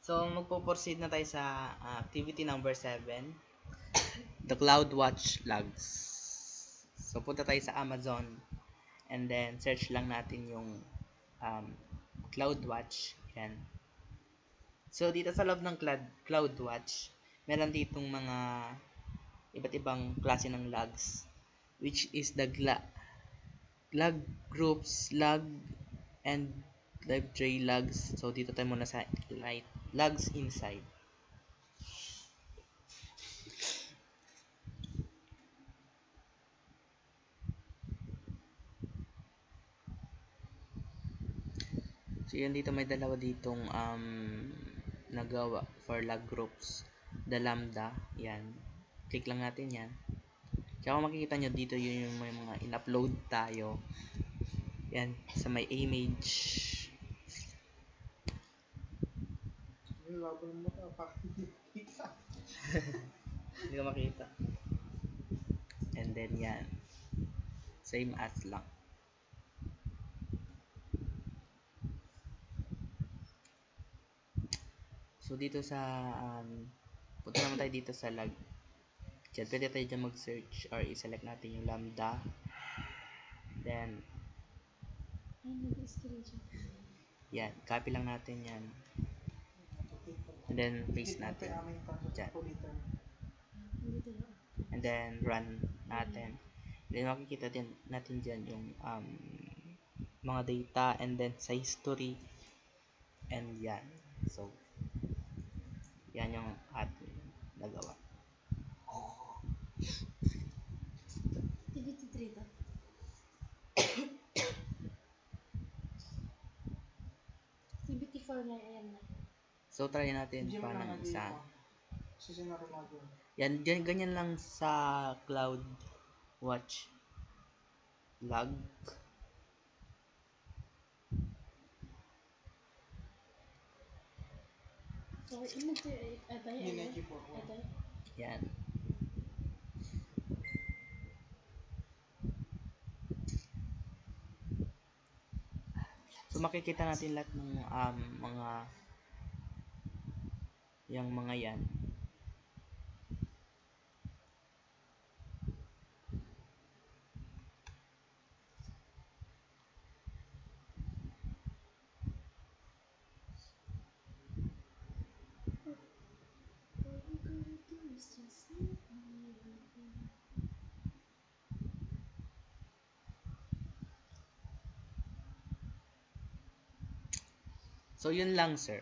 So, magpo-proceed na tayo sa activity number 7. The CloudWatch logs. So, punta tayo sa Amazon. And then, search lang natin yung CloudWatch. Yan. So, dito sa loob ng CloudWatch, meron ditong mga iba't ibang klase ng logs. Which is the log groups, log, and live tray logs. So, dito tayo muna sa logs inside. So, yun dito may dalawa ditong nagawa for log groups. The lambda, yan. Click lang natin yan. Kaya kung makikita nyo dito, yun yung may mga in-upload tayo. Yan, sa may image. Hindi ko makita. And then yan. Same as lang. So, dito sa punta naman tayo dito sa log. Diyan, pwede tayo dyan mag-search or i-select natin yung lambda. Then, yan. Copy lang natin yan. And then, paste natin. Diyan. And then, run natin. Then, makikita din natin dyan yung mga data and then sa history. And yan. So, yan yung ating nagawa. Activity 3 to. Activity 4 na ayan na. So, try natin pa ng isa. Yan, ganyan lang sa CloudWatch log. So, image atay. Yan. So, makikita natin lahat ng mga yung mga yan. So, yun lang, sir.